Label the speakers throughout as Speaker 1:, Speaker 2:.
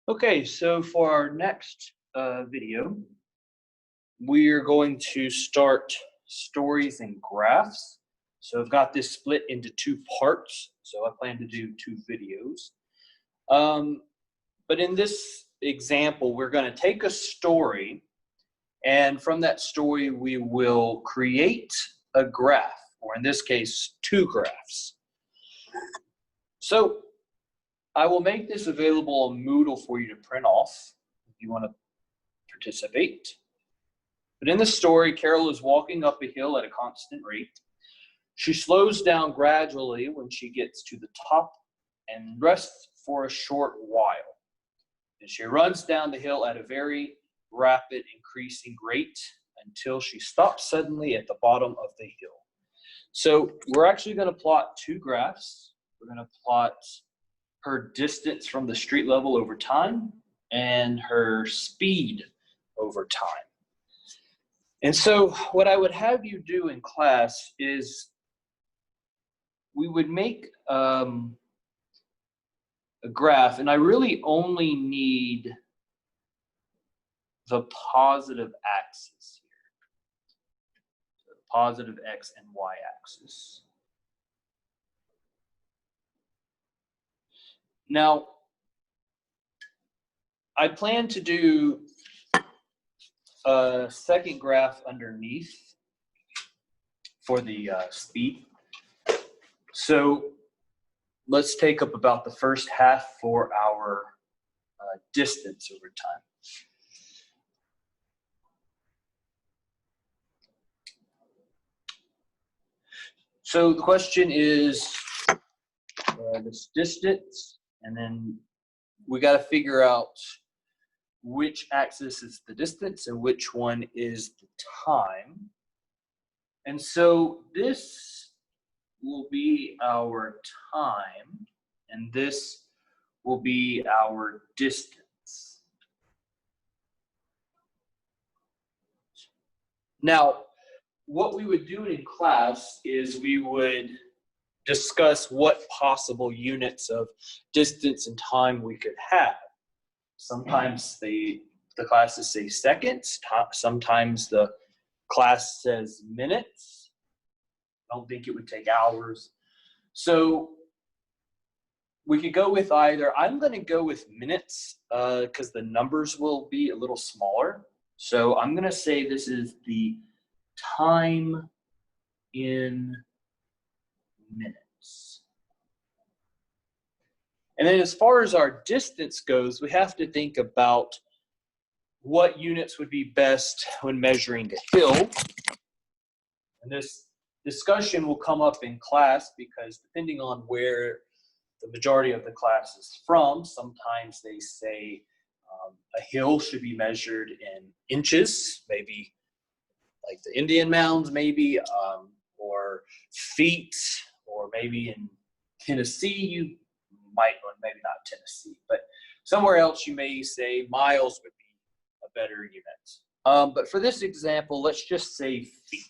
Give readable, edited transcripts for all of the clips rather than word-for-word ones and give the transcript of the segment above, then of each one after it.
Speaker 1: Okay, so for our next video, we are going to start stories and graphs. So I've got this split into two parts, so I plan to do two videos. But in this example, we're going to take a story, and from that story, we will create a graph, or in this case, two graphs. So I will make this available on Moodle for you to print off if you want to participate. But in the story, Carol is walking up a hill at a constant rate. She slows down gradually when she gets to the top and rests for a short while. And she runs down the hill at a very rapid increasing rate until she stops suddenly at the bottom of the hill. So we're actually going to plot two graphs. We're going to plot her distance from the street level over time and her speed over time. And so what I would have you do in class is we would make a graph, and I really only need the positive axis here. So the positive x and y axis. Now, I plan to do a second graph underneath for the speed. So let's take up about the first half for our distance over time. So the question is this distance, and then we got to figure out which axis is the distance and which one is the time. And so this will be our time, and this will be our distance. Now, what we would do in class is we would discuss what possible units of distance and time we could have. Sometimes the classes say seconds, sometimes the class says minutes. I don't think it would take hours. So we could go with either. I'm going to go with minutes because the numbers will be a little smaller. So I'm going to say this is the time in minutes. And then as far as our distance goes, we have to think about what units would be best when measuring a hill. And this discussion will come up in class because depending on where the majority of the class is from, sometimes they say a hill should be measured in inches, maybe like the Indian mounds, maybe, or feet, or maybe in Tennessee, you might, or maybe not Tennessee, but somewhere else you may say miles would be a better unit. But for this example, let's just say feet.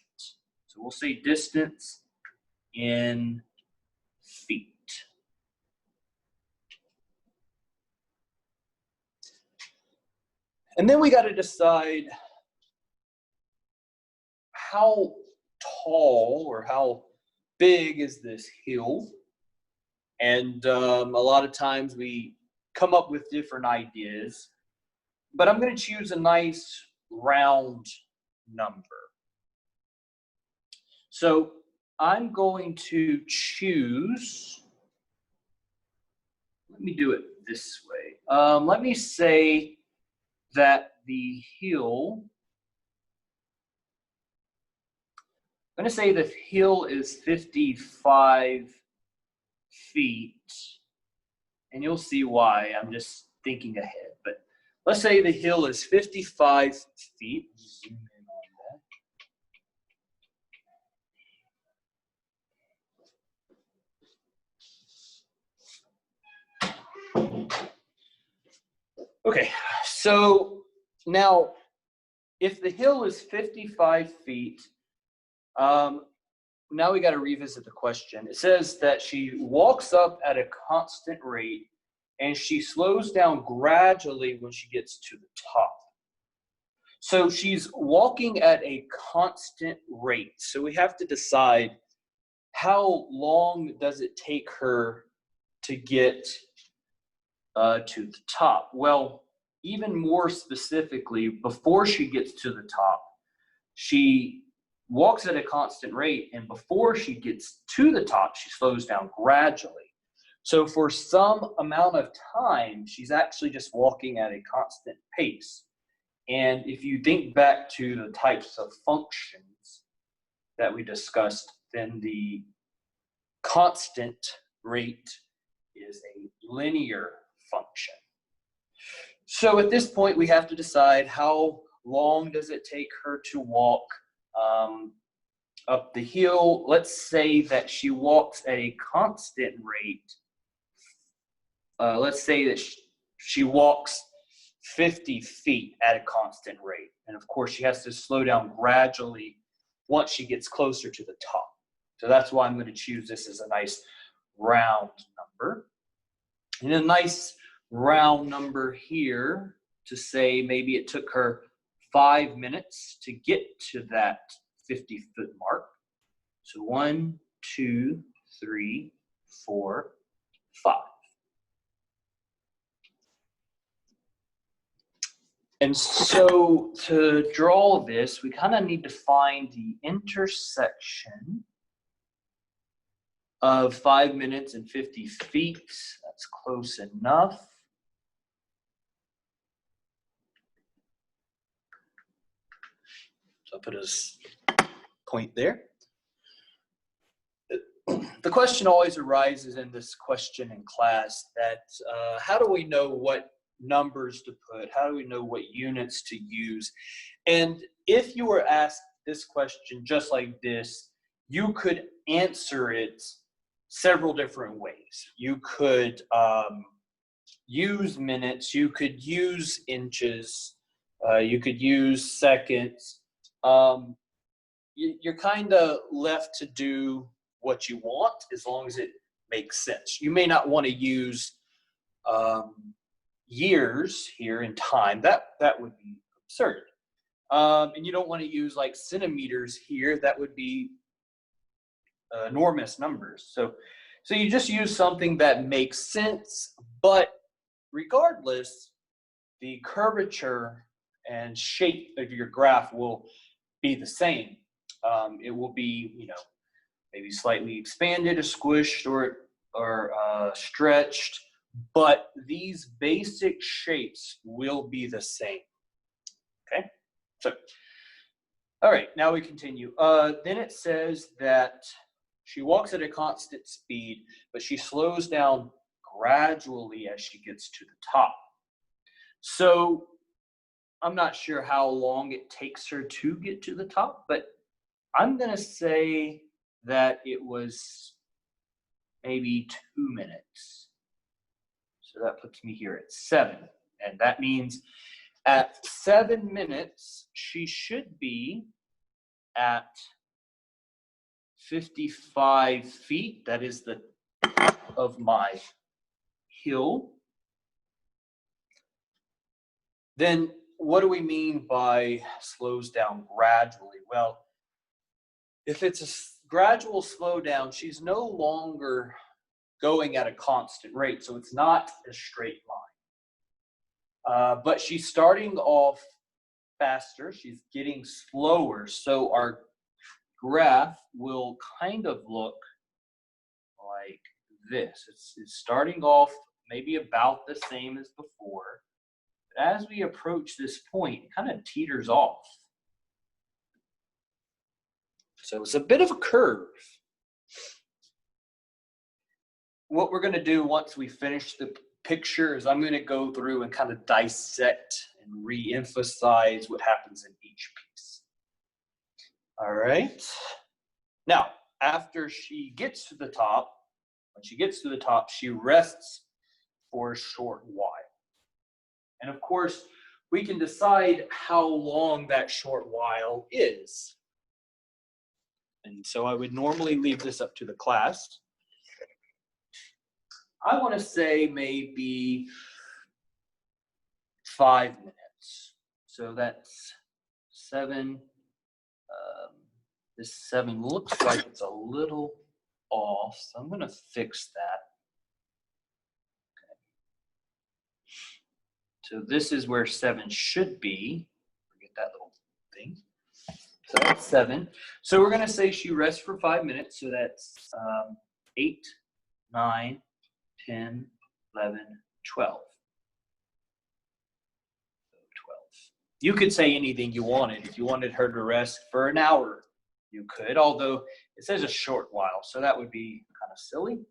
Speaker 1: So we'll say distance in feet. And then we got to decide how tall or how big is this hill. And a lot of times we come up with different ideas, but I'm going to choose a nice round number. So I'm going to choose, let me do it this way. Let me say that the hill, I'm going to say the hill is 55 feet, and you'll see why. I'm just thinking ahead, but let's say the hill is 55 feet. Zoom in on that. Okay, so now if the hill is 55 feet, now we got to revisit the question. It says that she walks up at a constant rate and she slows down gradually when she gets to the top. So she's walking at a constant rate. So we have to decide, how long does it take her to get to the top? Well, even more specifically, before she gets to the top, she walks at a constant rate, and before she gets to the top, she slows down gradually. So for some amount of time, she's actually just walking at a constant pace. And if you think back to the types of functions that we discussed, then the constant rate is a linear function. So at this point, we have to decide, how long does it take her to walk up the hill? Let's say that she walks at a constant rate. Let's say that she walks 50 feet at a constant rate. And of course, she has to slow down gradually once she gets closer to the top. So that's why I'm going to choose this as a nice round number. And a nice round number here to say maybe it took her 5 minutes to get to that 50-foot mark. So 1, 2, 3, 4, 5. And so to draw this, we kind of need to find the intersection of 5 minutes and 50 feet. That's close enough. So I'll put a point there. The question always arises in this question in class that how do we know what numbers to put? How do we know what units to use? And if you were asked this question just like this, you could answer it several different ways. You could use minutes, you could use inches, you could use seconds. You're kind of left to do what you want as long as it makes sense. You may not want to use years here in time. That would be absurd. And you don't want to use like centimeters here. That would be enormous numbers. So you just use something that makes sense, but regardless, the curvature and shape of your graph will be the same. It will be, maybe slightly expanded, or squished, or stretched, but these basic shapes will be the same. Okay, so all right, now we continue. Then it says that she walks at a constant speed, but she slows down gradually as she gets to the top. So I'm not sure how long it takes her to get to the top, but I'm going to say that it was maybe 2 minutes. So that puts me here at 7. And that means at 7 minutes, she should be at 55 feet. That is the top of my hill. Then what do we mean by slows down gradually? Well, if it's a gradual slowdown, she's no longer going at a constant rate, so it's not a straight line. But she's starting off faster, she's getting slower, so our graph will kind of look like this. It's starting off maybe about the same as before. But as we approach this point, it kind of teeters off. So it's a bit of a curve. What we're going to do once we finish the picture is I'm going to go through and kind of dissect and re-emphasize what happens in each piece. All right. Now, after she gets to the top, when she gets to the top, she rests for a short while. And of course, we can decide how long that short while is. And so I would normally leave this up to the class. I want to say maybe 5 minutes. So that's 7. This 7 looks like it's a little off, so I'm going to fix that. Okay. So this is where 7 should be. Forget that little thing. So that's 7. So we're going to say she rests for 5 minutes. So that's 8, 9, 10, 11, 12. So 12. You could say anything you wanted. If you wanted her to rest for an hour, you could, although it says a short while, so that would be kind of silly.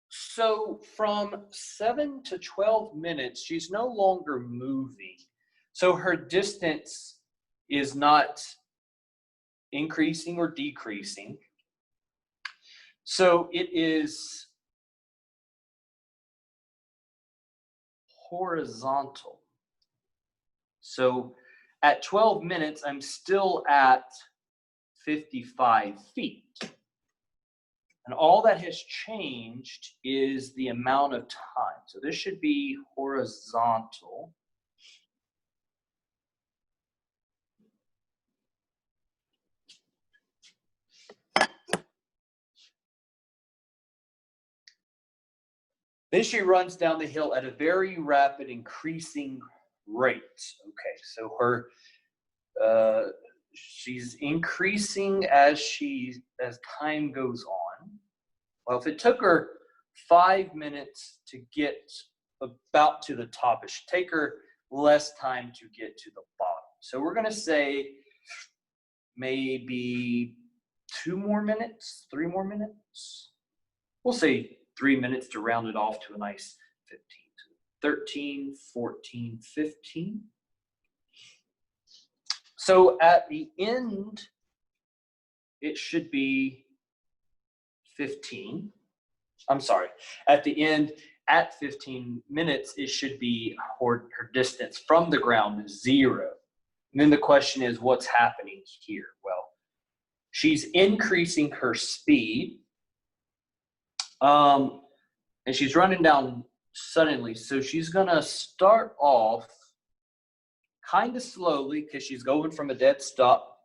Speaker 1: So from 7 to 12 minutes, she's no longer moving. So her distance is not increasing or decreasing. So it is horizontal. So at 12 minutes, I'm still at 55 feet. And all that has changed is the amount of time. So this should be horizontal. Then she runs down the hill at a very rapid increasing rate. Okay, so her she's increasing as time goes on. Well, if it took her 5 minutes to get about to the top, it should take her less time to get to the bottom. So we're going to say maybe 2 more minutes, 3 more minutes. We'll say 3 minutes to round it off to a nice 15. 13, 14, 15. So at the end, it should be 15. I'm sorry. At the end, at 15 minutes, it should be her distance from the ground is 0. And then the question is, what's happening here? Well, she's increasing her speed. And she's running down suddenly. So she's going to start off kind of slowly because she's going from a dead stop.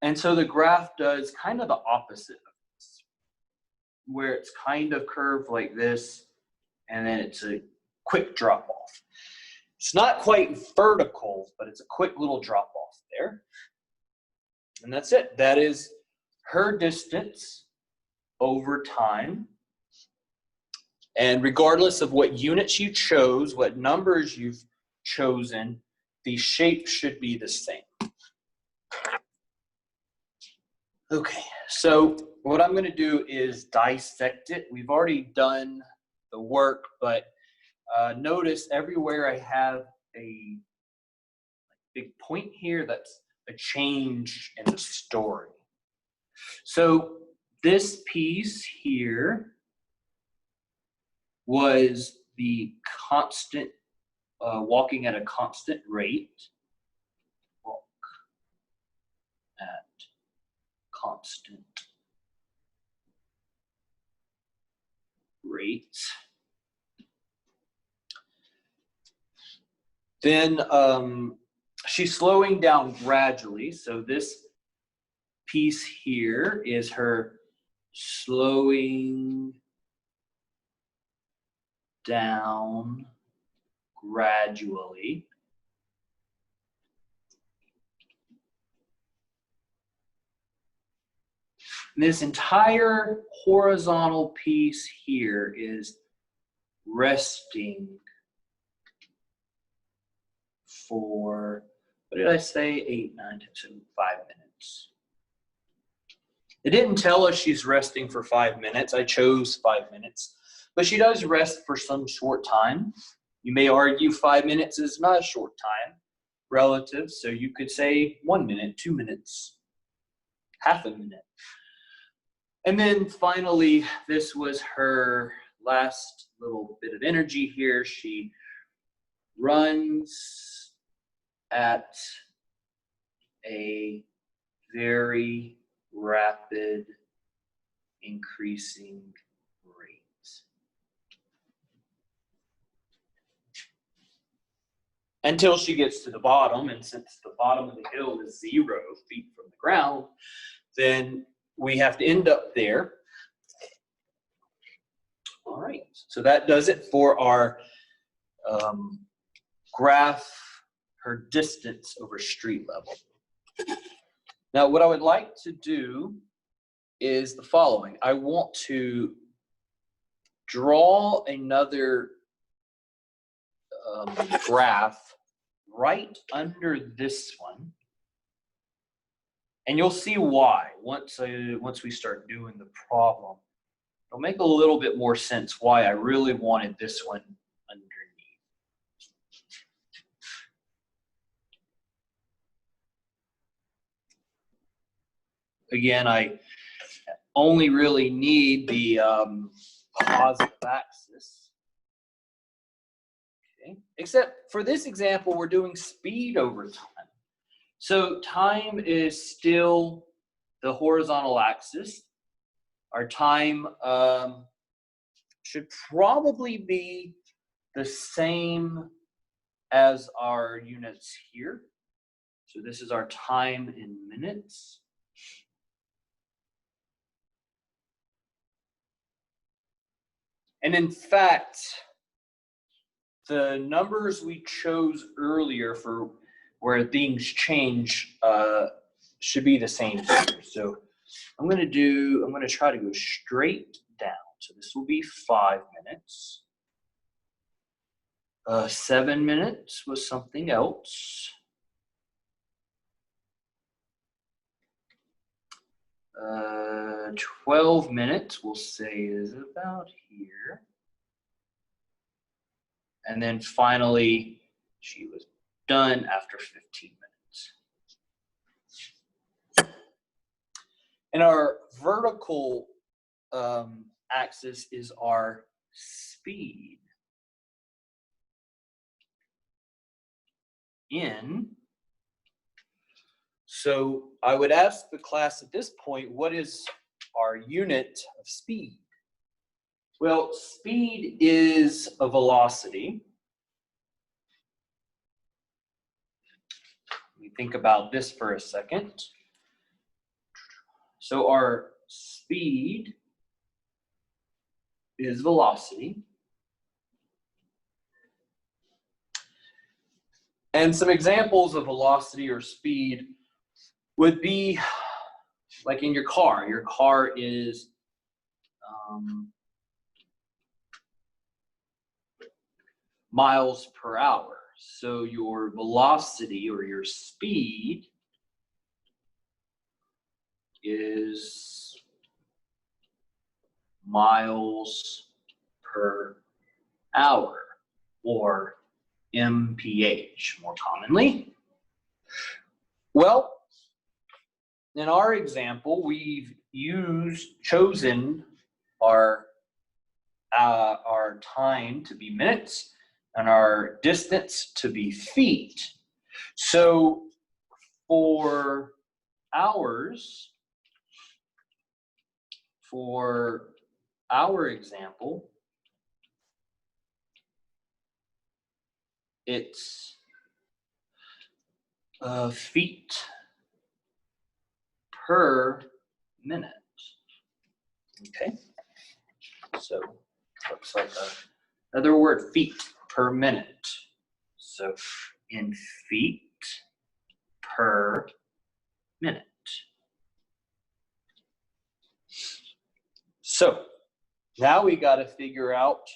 Speaker 1: And so the graph does kind of the opposite of this, where it's kind of curved like this, and then it's a quick drop off. It's not quite vertical, but it's a quick little drop off there. And that's it. That is her distance over time. And regardless of what units you chose, what numbers you've chosen, the shape should be the same. Okay, so what I'm going to do is dissect it. We've already done the work, but notice everywhere I have a big point here, that's a change in the story. So this piece here was the constant, walking at a constant rate. Walk at constant rate. Then she's slowing down gradually. So this piece here is her slowing down gradually. This entire horizontal piece here is resting for, what did I say? 8, 9, 10, 7, 5 minutes. It didn't tell us she's resting for 5 minutes. I chose 5 minutes, but she does rest for some short time. You may argue 5 minutes is not a short time relative, so you could say 1 minute, 2 minutes, half a minute. And then finally, this was her last little bit of energy here. She runs at a very rapid increasing rate. Until she gets to the bottom, and since the bottom of the hill is 0 feet from the ground, then we have to end up there. All right, so that does it for our graph her distance over street level. Now, what I would like to do is the following. I want to draw another graph right under this one, and you'll see why once we start doing the problem. It'll make a little bit more sense why I really wanted this one underneath. Again, I only really need the positive axis. Okay. Except for this example, we're doing speed over time. So time is still the horizontal axis. Our time should probably be the same as our units here. So this is our time in minutes. And in fact, the numbers we chose earlier for where things change should be the same here. So I'm going to try to go straight down. So this will be 5 minutes. 7 minutes was something else. 12 minutes, we'll say, is about here. And then finally, she was done after 15 minutes. And our vertical axis is our speed in. So I would ask the class at this point, what is our unit of speed? Well, speed is a velocity. Let me think about this for a second. So our speed is velocity. And some examples of velocity or speed would be like in your car. Your car is miles per hour. So your velocity or your speed is miles per hour, or mph more commonly. Well, in our example, we've chosen our time to be minutes and our distance to be feet. So for hours, for our example, it's feet per minute. Okay, so looks like another word, feet per minute. So in feet per minute. So now we got to figure out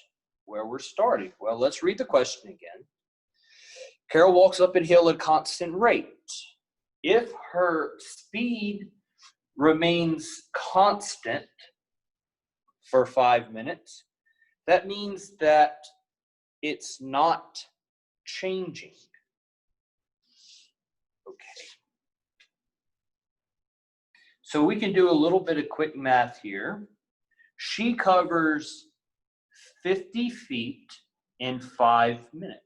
Speaker 1: where we're starting. Well, let's read the question again. Carol walks up a hill at a constant rate. If her speed remains constant for 5 minutes, that means that it's not changing. Okay. So we can do a little bit of quick math here. She covers 50 feet in 5 minutes.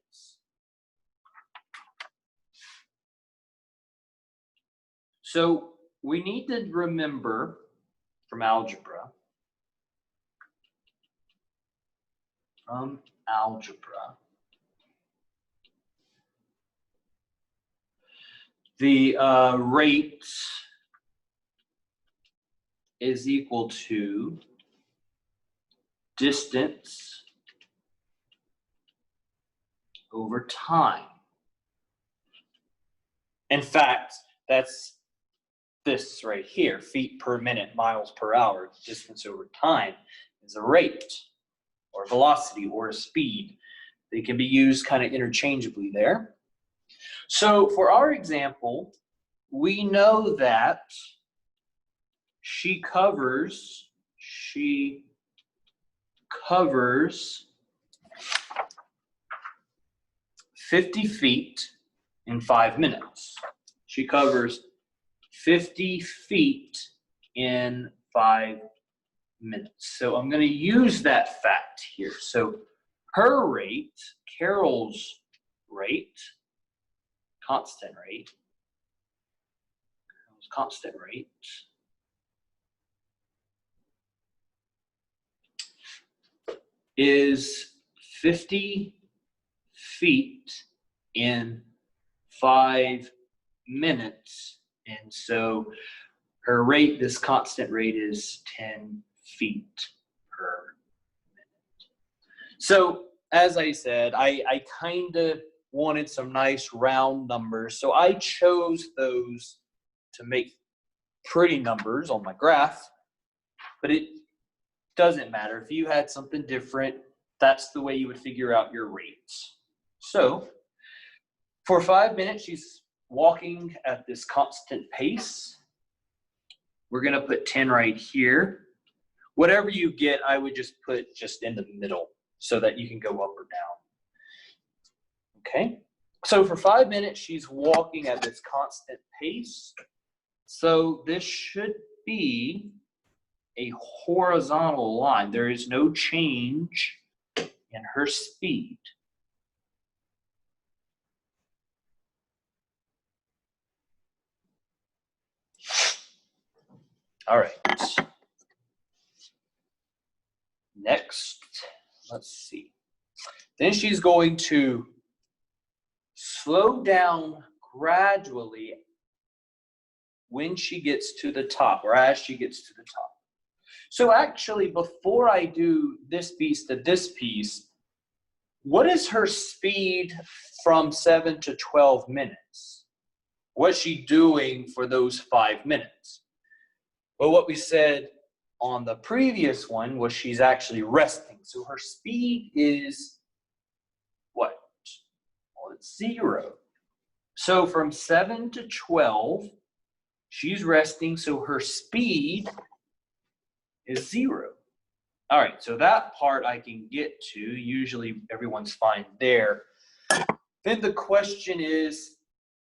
Speaker 1: So we need to remember from algebra from algebra. The rate is equal to distance over time. In fact, that's this right here, feet per minute, miles per hour. Distance over time is a rate or velocity or a speed. They can be used kind of interchangeably there. So for our example, we know that she covers 50 feet in 5 minutes. She covers 50 feet in 5 minutes. So I'm going to use that fact here. So her rate, Carol's rate, constant rate, is 50 feet in 5 minutes. And so her rate, this constant rate, is 10 feet per minute. So as I said, I kind of wanted some nice round numbers. So I chose those to make pretty numbers on my graph, but it doesn't matter. If you had something different, that's the way you would figure out your rates. So for 5 minutes, she's walking at this constant pace. We're going to put 10 right here. Whatever you get, I would just put just in the middle so that you can go up or down. Okay, so for 5 minutes, she's walking at this constant pace. So this should be a horizontal line. There is no change in her speed. All right. Next, let's see. Then she's going to slow down gradually when she gets to the top, or as she gets to the top. So actually, before I do this piece to this piece, what is her speed from 7 to 12 minutes? What's she doing for those 5 minutes? Well, what we said on the previous one was she's actually resting. So her speed is what? Well, it's 0. So from 7 to 12, she's resting, so her speed is 0. All right, so that part I can get to. Usually everyone's fine there. Then the question is,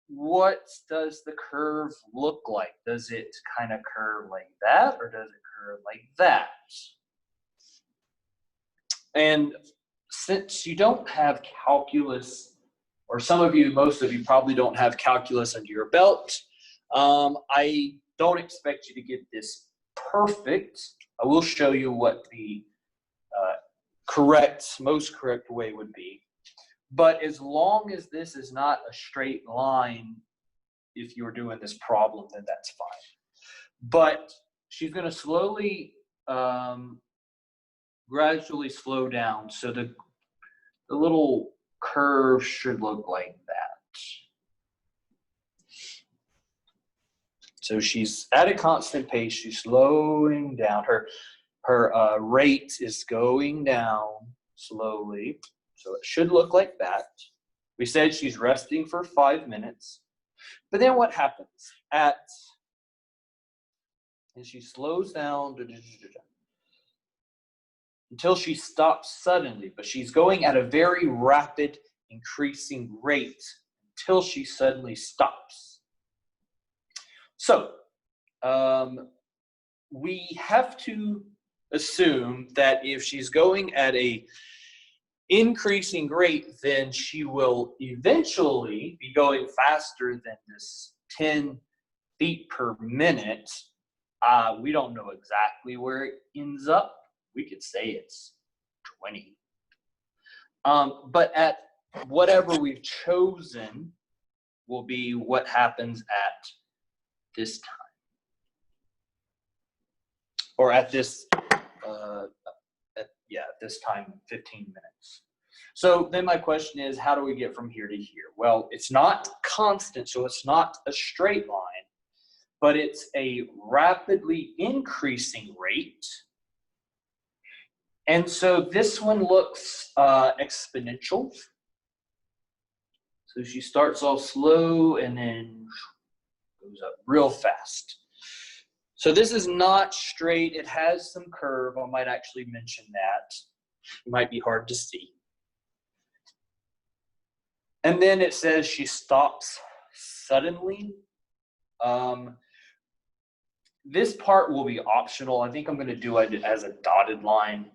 Speaker 1: what does the curve look like? Does it kind of curve like that, or does it curve like that? And since you don't have calculus, or some of you, most of you probably don't have calculus under your belt, I don't expect you to get this perfect. I will show you what the most correct way would be. But as long as this is not a straight line, if you're doing this problem, then that's fine. But she's going to slowly, gradually slow down. So the little curve should look like that. So she's at a constant pace. She's slowing down. Her rate is going down slowly. So it should look like that. We said she's resting for 5 minutes. But then what happens? And she slows down until she stops suddenly. But she's going at a very rapid increasing rate until she suddenly stops. So we have to assume that if she's going at a increasing rate, then she will eventually be going faster than this 10 feet per minute. We don't know exactly where it ends up. We could say it's 20. But at whatever we've chosen will be what happens at this time. Or at this, at this time, 15 minutes. So then my question is, how do we get from here to here? Well, it's not constant, so it's not a straight line, but it's a rapidly increasing rate. And so this one looks exponential. So she starts off slow and then goes up real fast. So this is not straight. It has some curve. I might actually mention that. It might be hard to see. And then it says she stops suddenly. This part will be optional. I think I'm going to do it as a dotted line.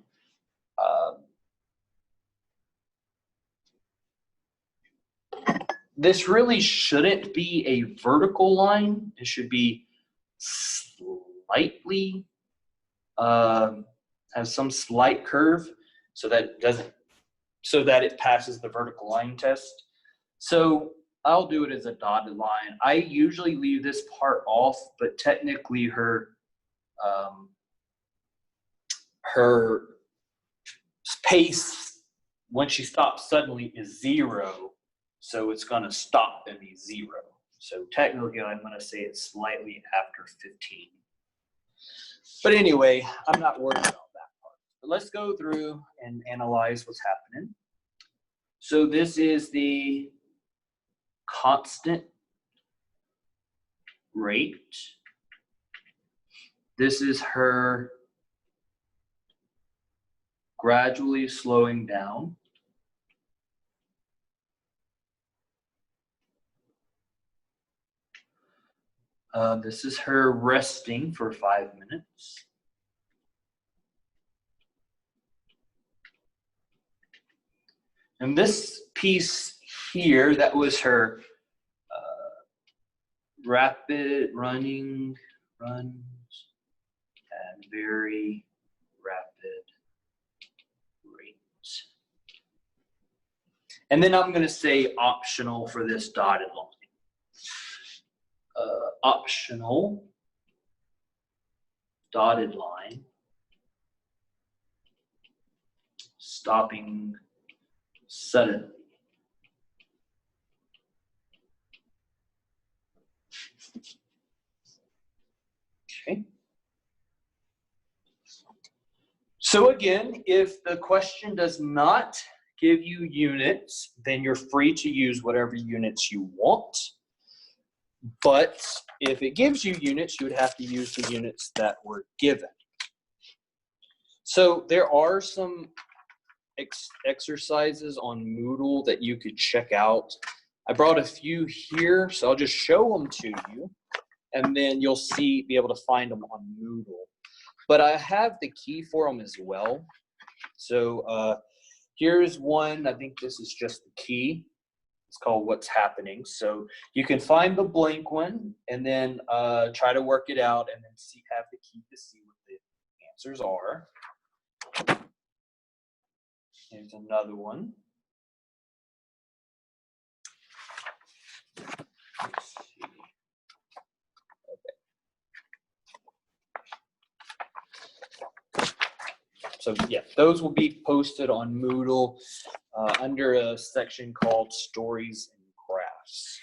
Speaker 1: This really shouldn't be a vertical line. It should be slightly, have some slight curve so that it passes the vertical line test. So I'll do it as a dotted line. I usually leave this part off, but technically her pace when she stops suddenly is 0, so it's going to stop and be 0. So technically I'm going to say it's slightly after 15. But anyway, I'm not worried about that part. But let's go through and analyze what's happening. So this is the constant rate. This is her gradually slowing down. This is her resting for 5 minutes. And this piece here, that was her rapid runs, and very rapid rate. And then I'm going to say optional for this dotted line. Optional dotted line, stopping suddenly. Okay. So again, if the question does not give you units, then you're free to use whatever units you want. But if it gives you units, you would have to use the units that were given. So there are some exercises on Moodle that you could check out. I brought a few here, so I'll just show them to you, and then you'll be able to find them on Moodle. But I have the key for them as well. So here's one. I think this is just the key. It's called What's Happening. So you can find the blank one and then try to work it out and then have the key to see what the answers are. Here's another one. Let's see. Okay. So yeah, those will be posted on Moodle under a section called Stories and Graphs.